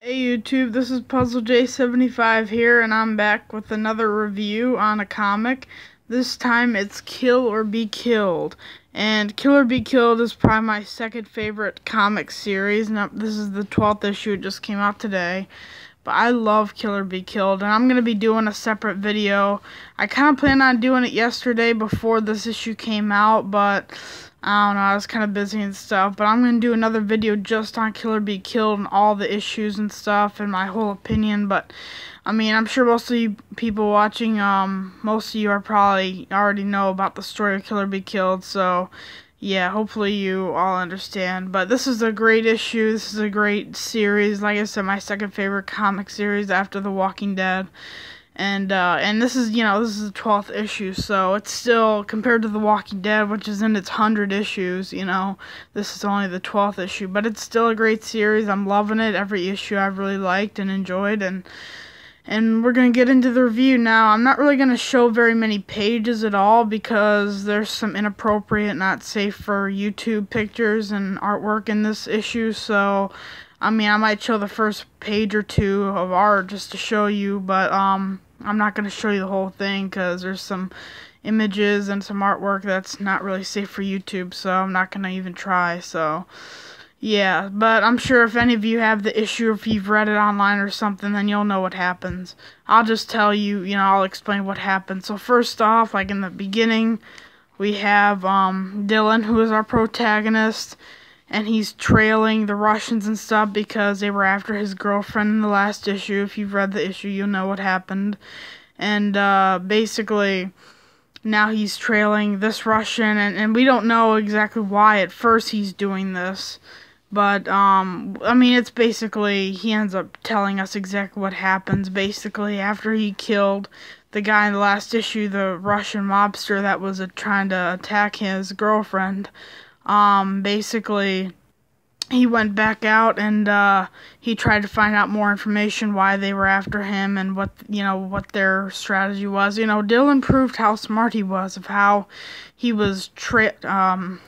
Hey YouTube, this is Puzzle J75 here, and I'm back with another review on a comic. This time it's Kill or Be Killed. And Kill or Be Killed is probably my second favorite comic series. Now, this is the 12th issue, it just came out today. But I love Kill or Be Killed, and I'm going to be doing a separate video. I kind of planned on doing it yesterday before this issue came out, but I don't know, I was kind of busy and stuff. But I'm going to do another video just on Kill or Be Killed and all the issues and stuff and my whole opinion. But, I mean, I'm sure most of you people watching, most of you are probably already know about the story of Kill or Be Killed, so yeah, hopefully you all understand. But this is a great issue. This is a great series. Like I said, my second favorite comic series after The Walking Dead. And this is, this is the 12th issue, so it's still, compared to The Walking Dead, which is in its 100 issues, this is only the 12th issue. But it's still a great series. I'm loving it. Every issue I've really liked and enjoyed, and we're going to get into the review now. I'm not really going to show very many pages at all because there's some inappropriate, not safe for YouTube pictures and artwork in this issue. So, I mean, I might show the first page or two of art just to show you, but I'm not going to show you the whole thing because there's some images and some artwork that's not really safe for YouTube, so I'm not going to even try. So yeah, but I'm sure if any of you have the issue, if you've read it online or something, then you'll know what happens. I'll just tell you, I'll explain what happens. So first off, like in the beginning, we have Dylan, who is our protagonist, and he's trailing the Russians and stuff because they were after his girlfriend in the last issue. If you've read the issue, you'll know what happened. And basically, now he's trailing this Russian, and we don't know exactly why at first he's doing this. But, I mean, it's basically, he ends up telling us exactly what happens, basically, after he killed the guy in the last issue, the Russian mobster that was trying to attack his girlfriend. Basically, he went back out, and, he tried to find out more information why they were after him, and what their strategy was. Dylan proved how smart he was, of how he was, tracking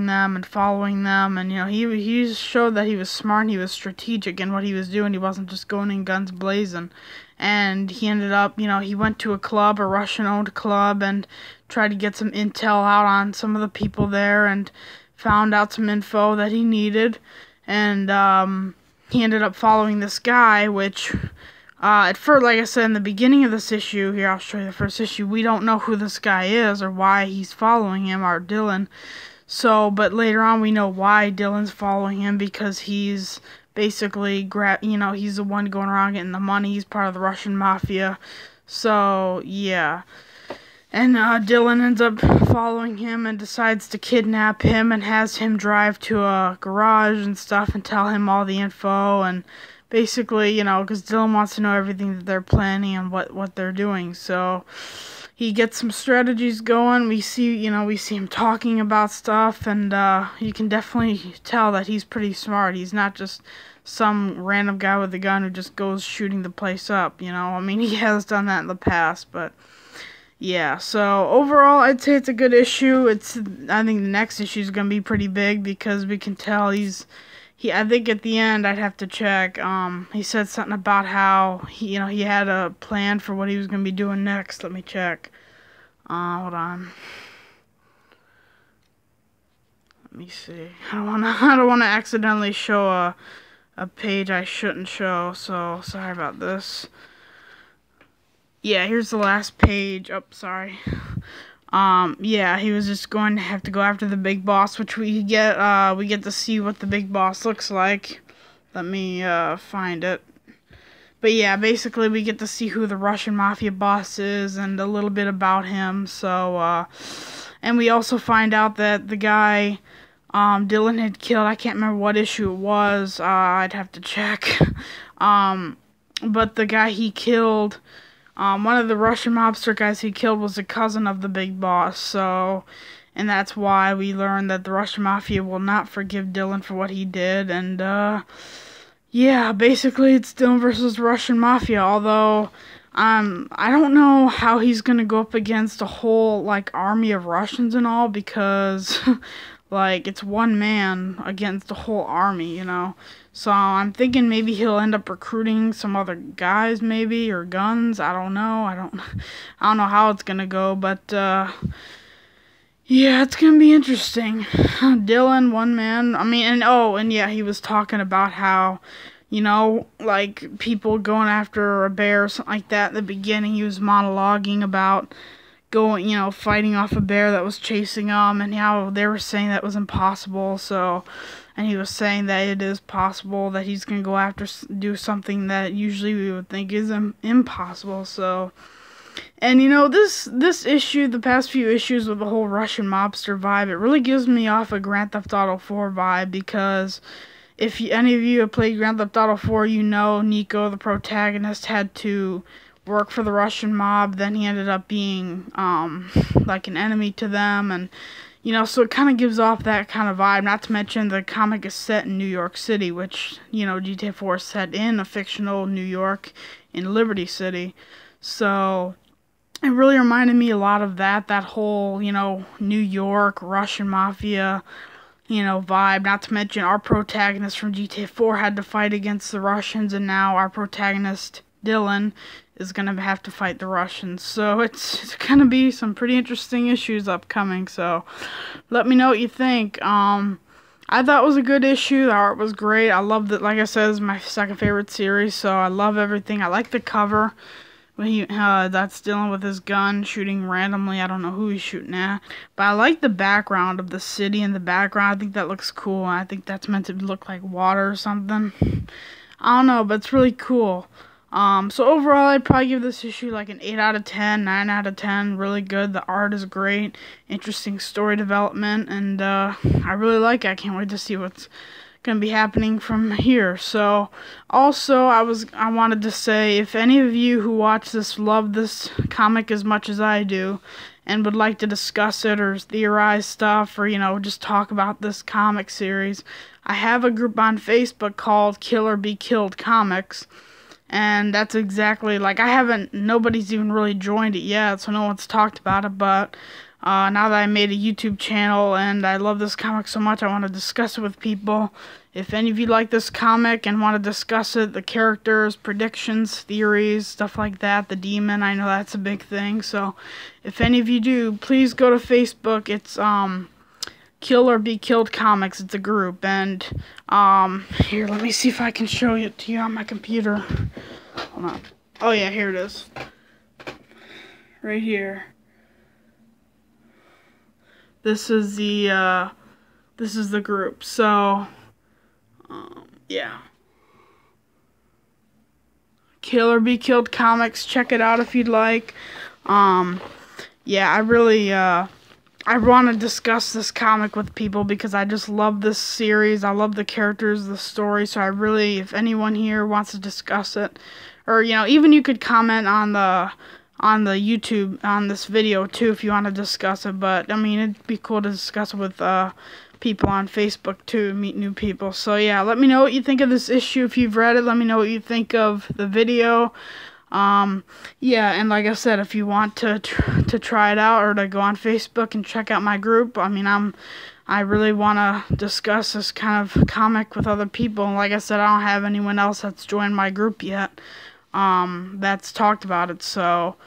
them and following them, and he showed that he was smart and he was strategic in what he was doing. He wasn't just going in guns blazing. And he ended up, he went to a club, a Russian-owned club, and tried to get some intel out on some of the people there, and found out some info that he needed. And he ended up following this guy, which at first, like I said in the beginning of this issue, here I'll show you the first issue, we don't know who this guy is or why he's following him, our Dylan. So, but later on we know why Dylan's following him, because he's basically, he's the one going around getting the money. He's part of the Russian mafia. So, yeah. And Dylan ends up following him and decides to kidnap him and has him drive to a garage and stuff and tell him all the info, and basically, because Dylan wants to know everything that they're planning and what they're doing. So he gets some strategies going. We see him talking about stuff, and you can definitely tell that he's pretty smart. He's not just some random guy with a gun who just goes shooting the place up, I mean, he has done that in the past, but yeah. So overall, I'd say it's a good issue. I think the next issue is going to be pretty big because we can tell I think at the end, I'd have to check, he said something about how, he had a plan for what he was going to be doing next. Let me check. Hold on. Let me see. I don't want to accidentally show a page I shouldn't show, so sorry about this. Yeah, here's the last page. Oh, sorry. Yeah, he was just going to have to go after the big boss, which we get to see what the big boss looks like. Let me find it. But yeah, basically we get to see who the Russian mafia boss is and a little bit about him. So and we also find out that the guy Dylan had killed, I can't remember what issue it was. I'd have to check. But the guy he killed, one of the Russian mobster guys he killed was a cousin of the big boss, so, and that's why we learned that the Russian mafia will not forgive Dylan for what he did, and, yeah, basically it's Dylan versus Russian mafia, although, I don't know how he's gonna go up against a whole, army of Russians and all, because, like it's one man against the whole army, you know. So I'm thinking maybe he'll end up recruiting some other guys, maybe, or guns. I don't know. I don't know how it's gonna go, but yeah, it's gonna be interesting. Dylan, one man. I mean, and yeah, he was talking about how, you know, like people going after a bear or something like that. In the beginning, he was monologuing about going, you know, fighting off a bear that was chasing him, and how they were saying that was impossible. So, and he was saying that it is possible, that he's gonna go after, do something that usually we would think is impossible. So, and you know, this issue, the past few issues with the whole Russian mobster vibe, it really gives me off a Grand Theft Auto 4 vibe, because if any of you have played Grand Theft Auto 4, you know Niko, the protagonist, had to work for the Russian mob. Then he ended up being like an enemy to them, and you know, so it kind of gives off that kind of vibe. Not to mention the comic is set in New York City, which, you know, GTA 4 is set in a fictional New York in Liberty City. So it really reminded me a lot of that whole, you know, New York, Russian mafia, you know, vibe. Not to mention our protagonist from GTA 4 had to fight against the Russians, and now our protagonist, Dylan, is going to have to fight the Russians. So it's going to be some pretty interesting issues upcoming. So let me know what you think. I thought it was a good issue. The art was great. I loved it. Like I said, it's my second favorite series, so I love everything. I like the cover. When that's Dylan with his gun shooting randomly. I don't know who he's shooting at, but I like the background of the city in the background. I think that looks cool. I think that's meant to look like water or something. I don't know, but it's really cool. So overall, I'd probably give this issue like an 8 out of 10, 9 out of 10. Really good. The art is great. Interesting story development, and I really like it. I can't wait to see what's gonna be happening from here. So also, I wanted to say, if any of you who watch this love this comic as much as I do and would like to discuss it or theorize stuff, or, you know, just talk about this comic series, I have a group on Facebook called Kill or Be Killed Comics. And that's exactly, like, nobody's even really joined it yet, so no one's talked about it, but now that I made a YouTube channel and I love this comic so much, I want to discuss it with people. If any of you like this comic and want to discuss it, the characters, predictions, theories, stuff like that, the demon, I know that's a big thing, so if any of you do, please go to Facebook. It's Kill or Be Killed Comics. It's a group, and here, let me see if I can show it to you on my computer. Hold on. Oh yeah, here it is. Right here. This is the group. So yeah. Kill or Be Killed Comics. Check it out if you'd like. Yeah, I want to discuss this comic with people because I just love this series. I love the characters, the story. So I really, if anyone here wants to discuss it, or, you know, even you could comment on the YouTube on this video too if you want to discuss it. But I mean, it'd be cool to discuss it with people on Facebook too, meet new people. So yeah, let me know what you think of this issue if you've read it. Let me know what you think of the video. Yeah, and like I said, if you want to try it out or to go on Facebook and check out my group, I mean, I really want to discuss this kind of comic with other people. And like I said, I don't have anyone else that's joined my group yet, that's talked about it. So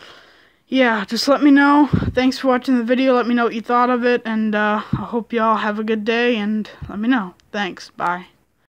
yeah, just let me know. Thanks for watching the video. Let me know what you thought of it, and I hope y'all have a good day, and let me know. Thanks. Bye.